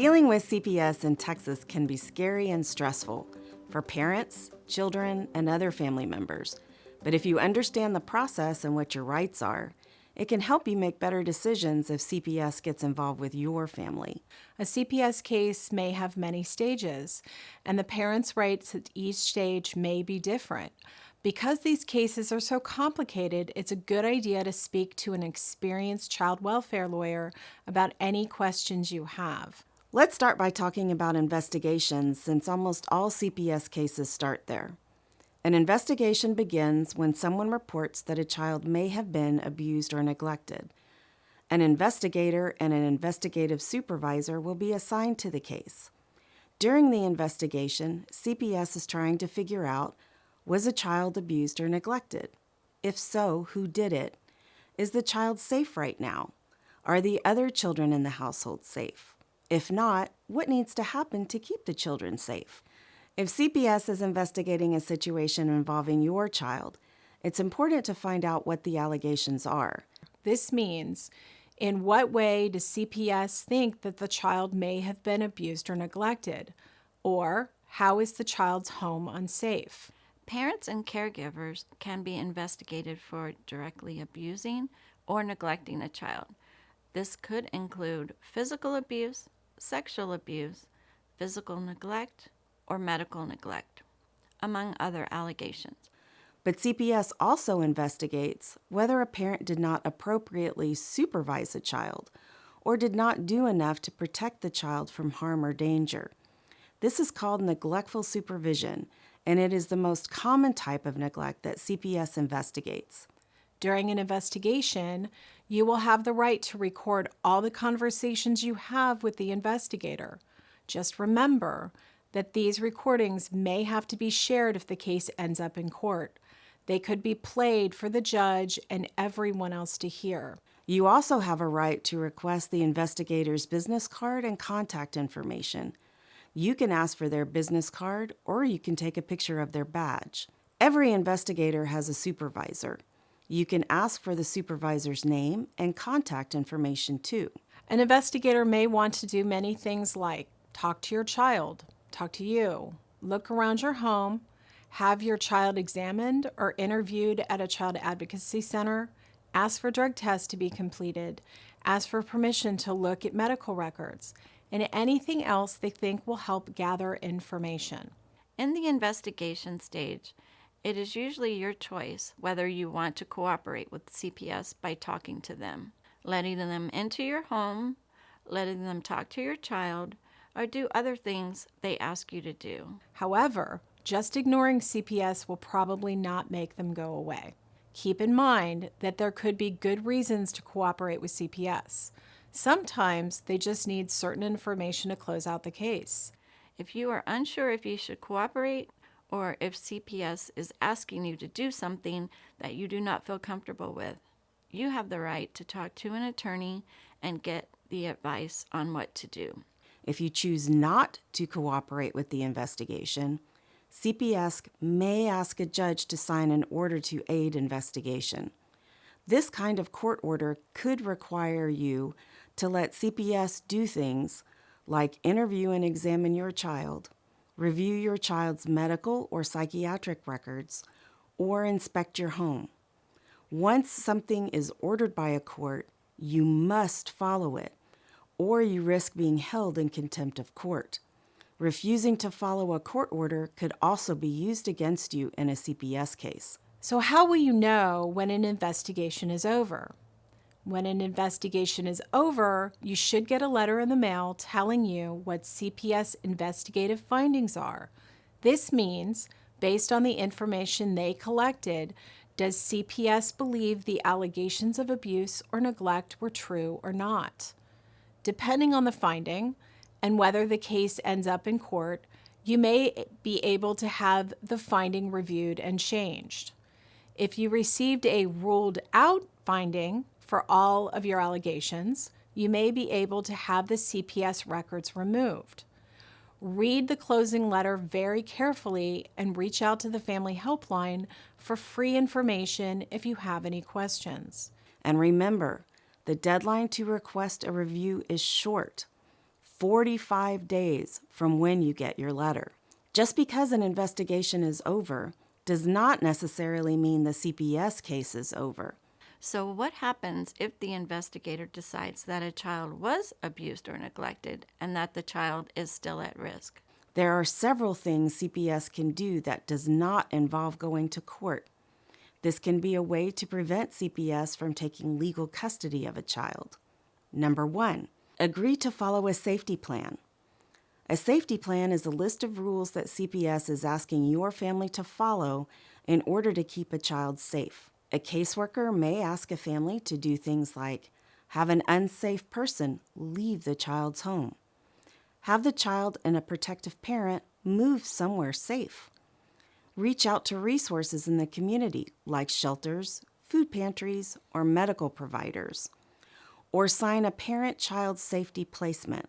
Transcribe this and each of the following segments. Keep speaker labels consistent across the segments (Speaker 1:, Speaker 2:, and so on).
Speaker 1: Dealing with CPS in Texas can be scary and stressful for parents, children, and other family members. But if you understand the process and what your rights are, it can help you make better decisions if CPS gets involved with your family.
Speaker 2: A CPS case may have many stages, and the parents' rights at each stage may be different. Because these cases are so complicated, it's a good idea to speak to an experienced child welfare lawyer about any questions you have.
Speaker 1: Let's start by talking about investigations, since almost all CPS cases start there. An investigation begins when someone reports that a child may have been abused or neglected. An investigator and an investigative supervisor will be assigned to the case. During the investigation, CPS is trying to figure out, was a child abused or neglected? If so, who did it? Is the child safe right now? Are the other children in the household safe? If not, what needs to happen to keep the children safe? If CPS is investigating a situation involving your child, it's important to find out what the allegations are.
Speaker 2: This means, in what way does CPS think that the child may have been abused or neglected? Or, how is the child's home unsafe?
Speaker 3: Parents and caregivers can be investigated for directly abusing or neglecting a child. This could include physical abuse, sexual abuse, physical neglect, or medical neglect, among other allegations.
Speaker 1: But CPS also investigates whether a parent did not appropriately supervise a child or did not do enough to protect the child from harm or danger. This is called neglectful supervision, and it is the most common type of neglect that CPS investigates.
Speaker 2: During an investigation, you will have the right to record all the conversations you have with the investigator. Just remember that these recordings may have to be shared if the case ends up in court. They could be played for the judge and everyone else to hear.
Speaker 1: You also have a right to request the investigator's business card and contact information. You can ask for their business card, or you can take a picture of their badge. Every investigator has a supervisor. You can ask for the supervisor's name and contact information too.
Speaker 2: An investigator may want to do many things like talk to your child, talk to you, look around your home, have your child examined or interviewed at a child advocacy center, ask for drug tests to be completed, ask for permission to look at medical records, and anything else they think will help gather information.
Speaker 3: In the investigation stage, it is usually your choice whether you want to cooperate with CPS by talking to them, letting them into your home, letting them talk to your child, or do other things they ask you to do.
Speaker 2: However, just ignoring CPS will probably not make them go away. Keep in mind that there could be good reasons to cooperate with CPS. Sometimes they just need certain information to close out the case.
Speaker 3: If you are unsure if you should cooperate, or if CPS is asking you to do something that you do not feel comfortable with, you have the right to talk to an attorney and get the advice on what to do.
Speaker 1: If you choose not to cooperate with the investigation, CPS may ask a judge to sign an order to aid investigation. This kind of court order could require you to let CPS do things like interview and examine your child, review your child's medical or psychiatric records, or inspect your home. Once something is ordered by a court, you must follow it, or you risk being held in contempt of court. Refusing to follow a court order could also be used against you in a CPS case.
Speaker 2: So how will you know when an investigation is over? When an investigation is over, you should get a letter in the mail telling you what CPS investigative findings are. This means, based on the information they collected, does CPS believe the allegations of abuse or neglect were true or not? Depending on the finding and whether the case ends up in court, you may be able to have the finding reviewed and changed. If you received a ruled out finding for all of your allegations, you may be able to have the CPS records removed. Read the closing letter very carefully and reach out to the Family Helpline for free information if you have any questions.
Speaker 1: And remember, the deadline to request a review is short, 45 days from when you get your letter. Just because an investigation is over does not necessarily mean the CPS case is over.
Speaker 3: So, what happens if the investigator decides that a child was abused or neglected and that the child is still at risk?
Speaker 1: There are several things CPS can do that does not involve going to court. This can be a way to prevent CPS from taking legal custody of a child. Number 1, agree to follow a safety plan. A safety plan is a list of rules that CPS is asking your family to follow in order to keep a child safe. A caseworker may ask a family to do things like have an unsafe person leave the child's home, have the child and a protective parent move somewhere safe, reach out to resources in the community like shelters, food pantries, or medical providers, or sign a parent-child safety placement.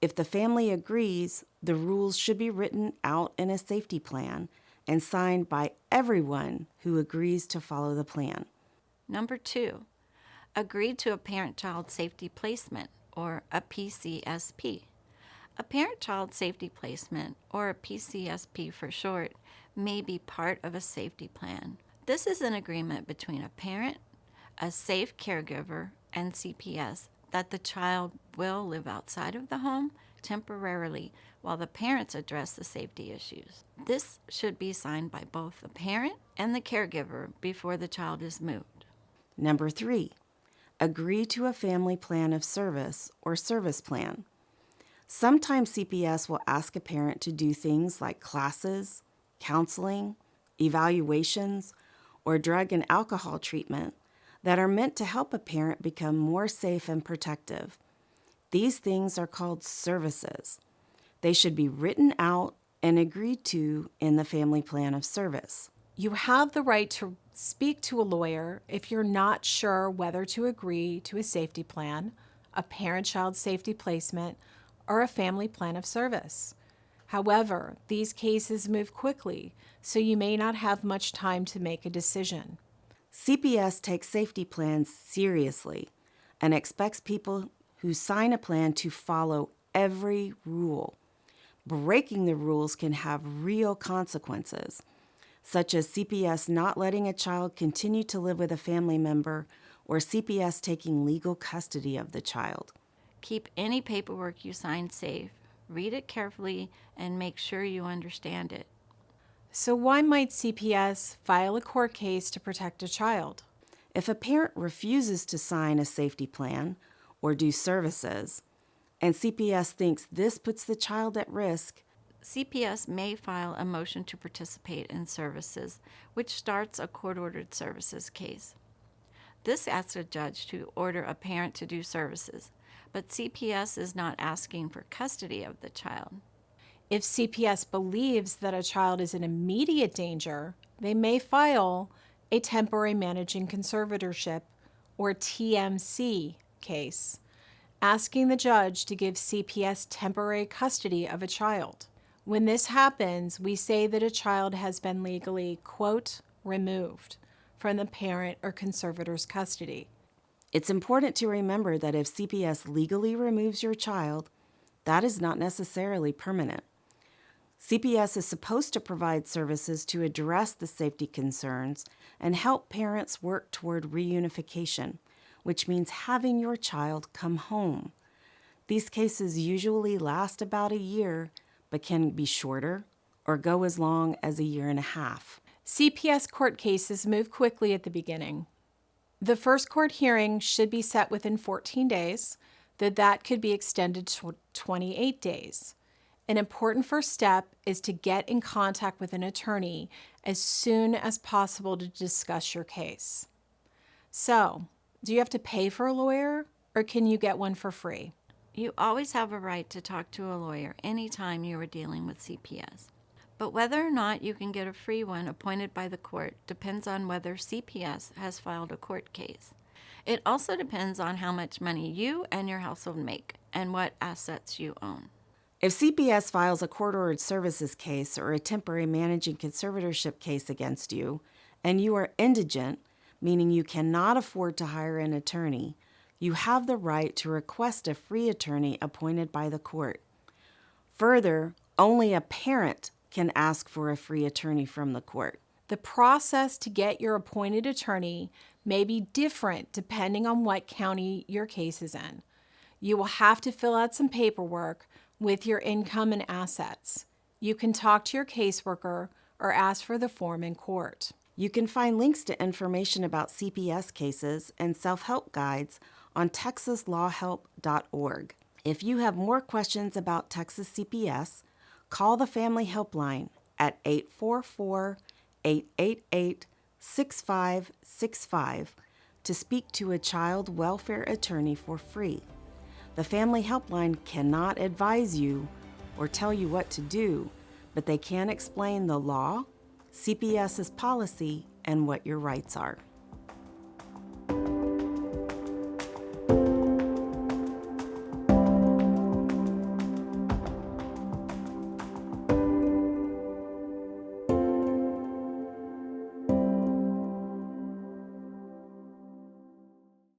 Speaker 1: If the family agrees, the rules should be written out in a safety plan and signed by everyone who agrees to follow the plan.
Speaker 3: Number 2, agree to a parent-child safety placement, or a PCSP. A parent-child safety placement, or a PCSP for short, may be part of a safety plan. This is an agreement between a parent, a safe caregiver, and CPS that the child will live outside of the home temporarily while the parents address the safety issues. This should be signed by both the parent and the caregiver before the child is moved.
Speaker 1: Number 3, agree to a family plan of service or service plan. Sometimes CPS will ask a parent to do things like classes, counseling, evaluations, or drug and alcohol treatment that are meant to help a parent become more safe and protective. These things are called services. They should be written out and agreed to in the family plan of service.
Speaker 2: You have the right to speak to a lawyer if you're not sure whether to agree to a safety plan, a parent-child safety placement, or a family plan of service. However, these cases move quickly, so you may not have much time to make a decision.
Speaker 1: CPS takes safety plans seriously and expects people who sign a plan to follow every rule. Breaking the rules can have real consequences, such as CPS not letting a child continue to live with a family member or CPS taking legal custody of the child.
Speaker 3: Keep any paperwork you sign safe, read it carefully, and make sure you understand it.
Speaker 2: So why might CPS file a court case to protect a child?
Speaker 1: If a parent refuses to sign a safety plan or do services, and CPS thinks this puts the child at risk,
Speaker 3: CPS may file a motion to participate in services, which starts a court-ordered services case. This asks a judge to order a parent to do services, but CPS is not asking for custody of the child.
Speaker 2: If CPS believes that a child is in immediate danger, they may file a temporary managing conservatorship, or TMC, case, asking the judge to give CPS temporary custody of a child. When this happens, we say that a child has been legally, quote, removed from the parent or conservator's custody.
Speaker 1: it's important to remember that if CPS legally removes your child, that is not necessarily permanent. CPS is supposed to provide services to address the safety concerns and help parents work toward reunification, which means having your child come home. These cases usually last about a year, but can be shorter or go as long as a year and a half.
Speaker 2: CPS court cases move quickly at the beginning. The first court hearing should be set within 14 days, though that could be extended to 28 days. An important first step is to get in contact with an attorney as soon as possible to discuss your case. So, do you have to pay for a lawyer, or can you get one for free?
Speaker 3: You always have a right to talk to a lawyer anytime you are dealing with CPS. But whether or not you can get a free one appointed by the court depends on whether CPS has filed a court case. It also depends on how much money you and your household make and what assets you own.
Speaker 1: If CPS files a court-ordered services case or a temporary managing conservatorship case against you, and you are indigent, meaning you cannot afford to hire an attorney, You have the right to request a free attorney appointed by the court. Further, only a parent can ask for a free attorney from the court.
Speaker 2: The process to get your appointed attorney may be different depending on what county your case is in. You will have to fill out some paperwork with your income and assets. You can talk to your caseworker or ask for the form in court.
Speaker 1: You can find links to information about CPS cases and self-help guides on texaslawhelp.org. If you have more questions about Texas CPS, call the Family Helpline at 844-888-6565 to speak to a child welfare attorney for free. The Family Helpline cannot advise you or tell you what to do, but they can explain the law, CPS's policy, and what your rights are.